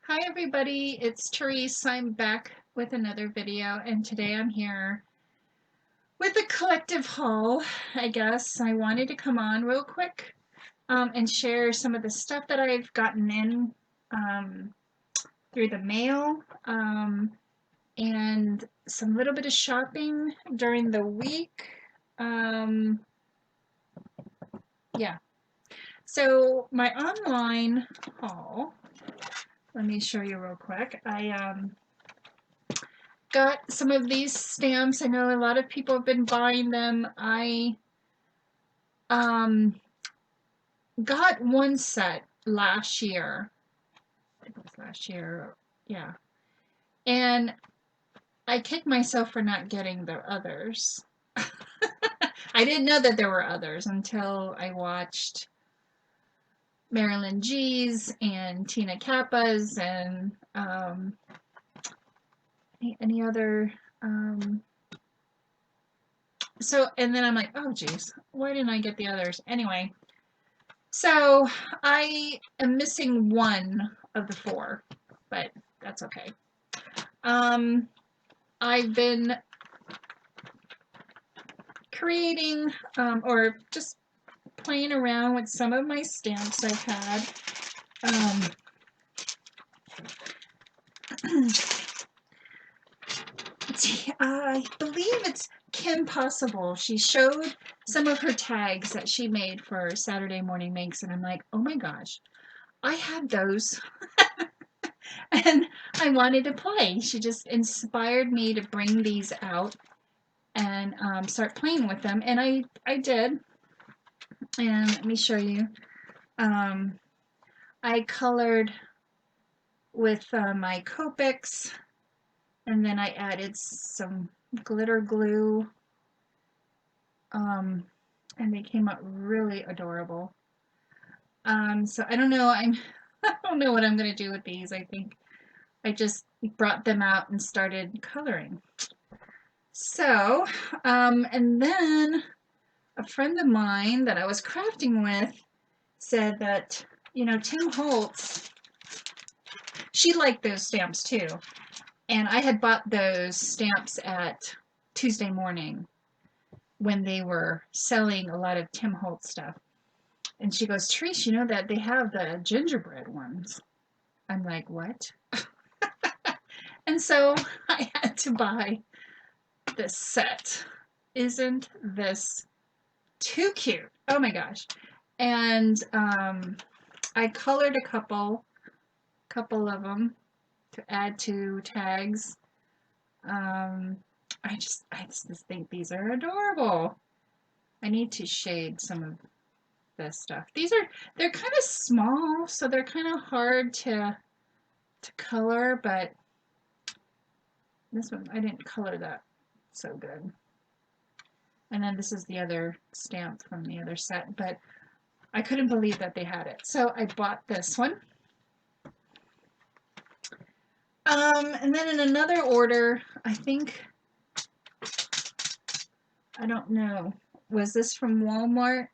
Hi everybody, it's Tereese. I'm back with another video and today I'm here with a collective haul, I guess. I wanted to come on real quick and share some of the stuff that I've gotten in um, through the mail and some little bit of shopping during the week. Um, yeah, so my online haul, let me show you real quick. I got some of these stamps. I know a lot of people have been buying them. I um, got one set last year. I think it was last year. Yeah. And I kicked myself for not getting the others. I didn't know that there were others until I watched Marilyn G's and Tina Kappa's and any other and then I'm like, oh geez, why didn't I get the others? Anyway, so I am missing one of the four, but that's okay. I've been creating or just playing around with some of my stamps I've had. I believe it's Kim Possible. She showed some of her tags that she made for Saturday Morning Makes, and I'm like, oh my gosh, I had those. And I wanted to play. She just inspired me to bring these out and start playing with them, and I did. And let me show you. I colored with my Copics, and then I added some glitter glue, and they came out really adorable. So I don't know. I don't know what I'm gonna do with these. I think I just brought them out and started coloring. So, and then a friend of mine that I was crafting with said that, you know, Tim Holtz, she liked those stamps too. And I had bought those stamps at Tuesday Morning when they were selling a lot of Tim Holtz stuff. And she goes, Tereese, you know that they have the gingerbread ones. I'm like, what? And so I had to buy this set. Isn't this too cute? Oh my gosh. And I colored a couple of them to add to tags. I just think these are adorable. I need to shade some of this stuff. They're kind of small, so they're kind of hard to color, but this one I didn't color that so good. And then this is the other stamp from the other set, but I couldn't believe that they had it. So I bought this one. And then in another order, I think, I don't know, was this from Walmart?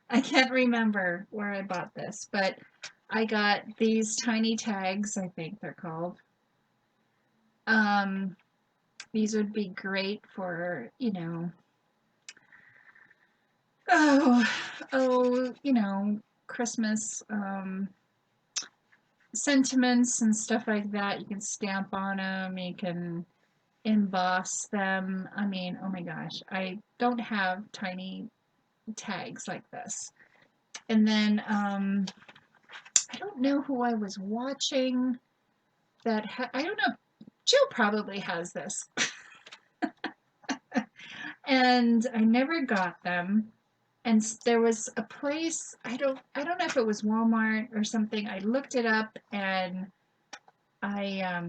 I can't remember where I bought this, but I got these tiny tags, I think they're called. These would be great for, you know, you know, Christmas sentiments and stuff like that. You can stamp on them, you can emboss them. I mean, oh my gosh, I don't have tiny tags like this. And then I don't know who I was watching that I don't know. Jill probably has this. And I never got them. And there was a place, I don't know if it was Walmart or something. I looked it up and I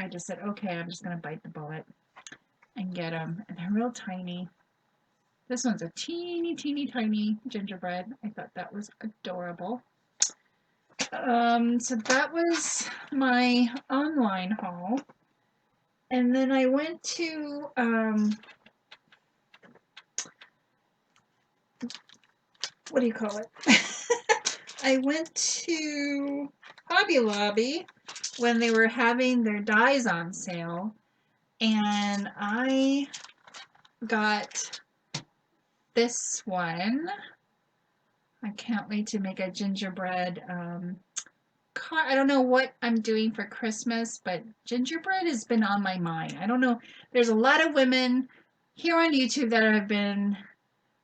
just said, okay, I'm just gonna bite the bullet and get them. And they're real tiny. This one's a teeny tiny gingerbread. I thought that was adorable. So that was my online haul. And then I went to what do you call it? I went to Hobby Lobby when they were having their dies on sale, and I got this one. I can't wait to make a gingerbread I don't know what I'm doing for Christmas, but gingerbread has been on my mind. I don't know. There's a lot of women here on YouTube that have been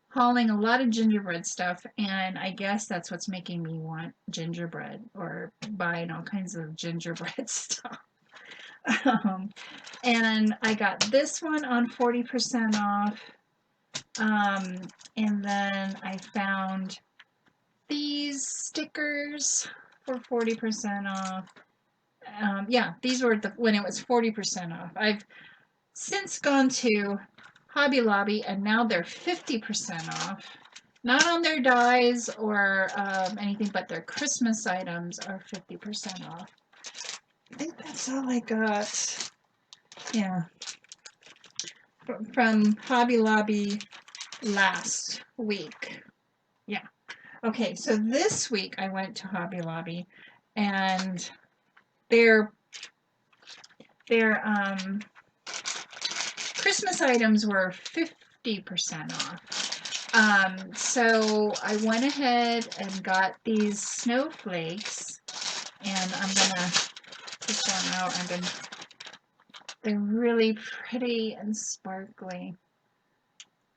hauling a lot of gingerbread stuff, and I guess that's what's making me want gingerbread or buying all kinds of gingerbread stuff. And I got this one on 40% off. And then I found these stickers for 40% off. Yeah, these were when it was 40% off. I've since gone to Hobby Lobby and now they're 50% off. Not on their dies or anything, but their Christmas items are 50% off. I think that's all I got. Yeah. From Hobby Lobby last week. Yeah. Okay, so this week I went to Hobby Lobby and their Christmas items were 50% off. So I went ahead and got these snowflakes, and I'm gonna take them out. They're really pretty and sparkly.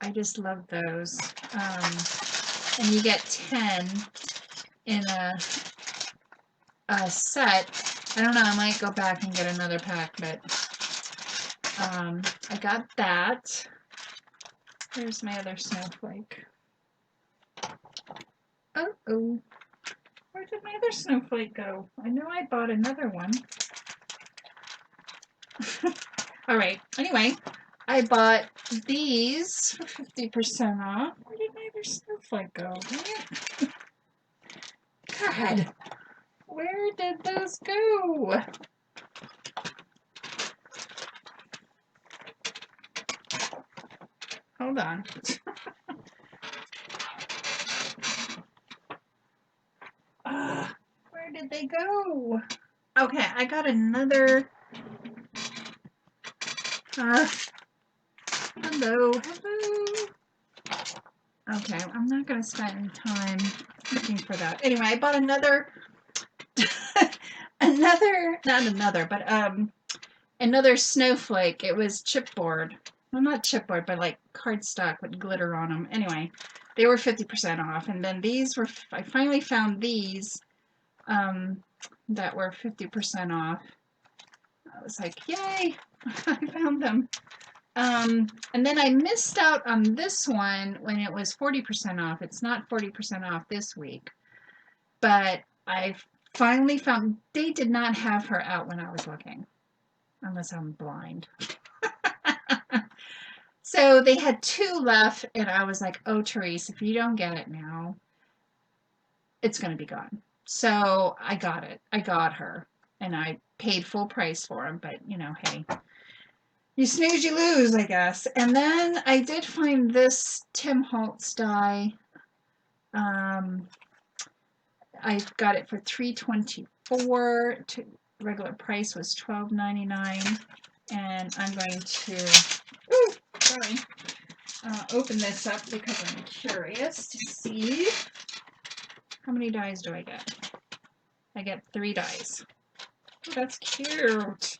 I just love those. And you get 10 in a set. I don't know, I might go back and get another pack, but I got that. Here's my other snowflake. Oh, where did my other snowflake go? I know I bought another one. All right, anyway, I bought these for 50% off. Where did my other snowflake go? God, where did those go? Hold on. Where did they go? Okay, I got another. Hello. Okay, I'm not gonna spend time looking for that. Anyway, I bought another, another snowflake. It was chipboard. Well, not chipboard, but like cardstock with glitter on them. Anyway, they were 50% off, and then these were. I finally found these that were 50% off. I was like, yay! I found them. And then I missed out on this one when it was 40% off. It's not 40% off this week, but I finally found they did not have her out when I was looking, unless I'm blind. So they had 2 left, and I was like, oh, Tereese, if you don't get it now, it's going to be gone. So I got it. I got her, and I paid full price for them, but you know, hey. You snooze, you lose, I guess. And then I did find this Tim Holtz die. I got it for $3.24. Regular price was $12.99. And I'm going to open this up because I'm curious to see how many dies do I get. I get 3 dies. Oh, that's cute.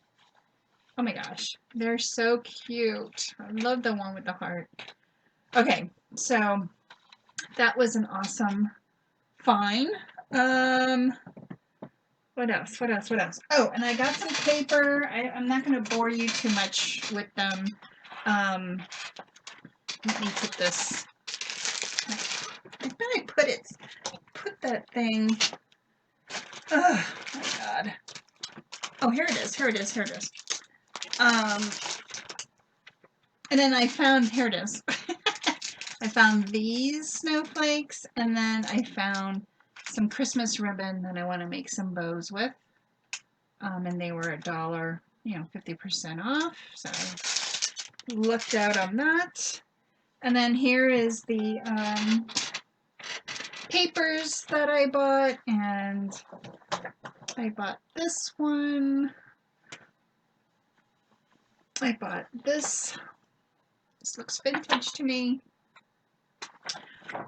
Oh my gosh, they're so cute. I love the one with the heart. Okay, so that was an awesome find. What else? Oh, and I got some paper. I'm not going to bore you too much with them. Let me put this. I thought I put that thing. Oh my God. Oh, here it is. And then I found, here it is. I found these snowflakes, and then I found some Christmas ribbon that I want to make some bows with. And they were $1, 50% off. So I looked out on that. And then here is the papers that I bought, and I bought this one. I bought this. This looks vintage to me.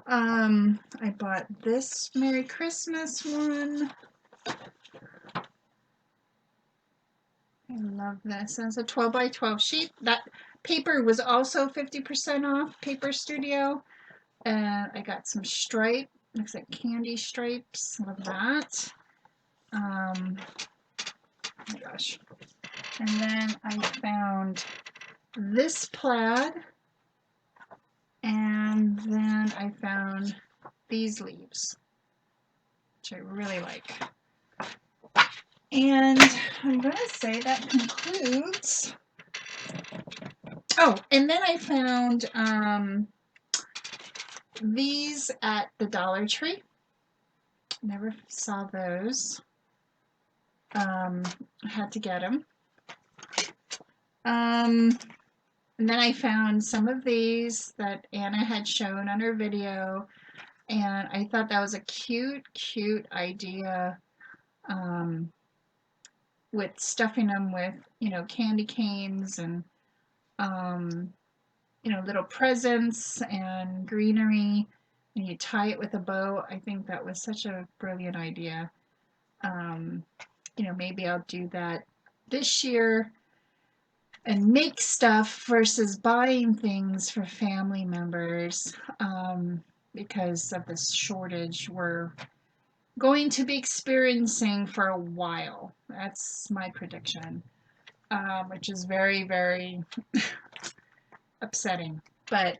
I bought this Merry Christmas one. I love this. It's a 12 by 12 sheet. That paper was also 50% off, Paper Studio. And I got some stripe. Looks like candy stripes. Love that. Oh my gosh. And then I found this plaid. And then I found these leaves, which I really like. And I'm going to say that concludes. Oh, and then I found these at the Dollar Tree. Never saw those. I had to get them. And then I found some of these that Anna had shown on her video, and I thought that was a cute, cute idea. With stuffing them with, candy canes and, little presents and greenery, and you tie it with a bow. I think that was such a brilliant idea. Maybe I'll do that this year and make stuff versus buying things for family members, because of this shortage we're going to be experiencing for a while. That's my prediction, which is very, very upsetting. But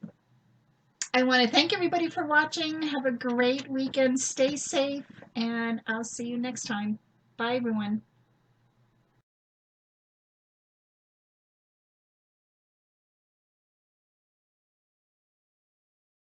I want to thank everybody for watching. Have a great weekend. Stay safe, and I'll see you next time. Bye, everyone.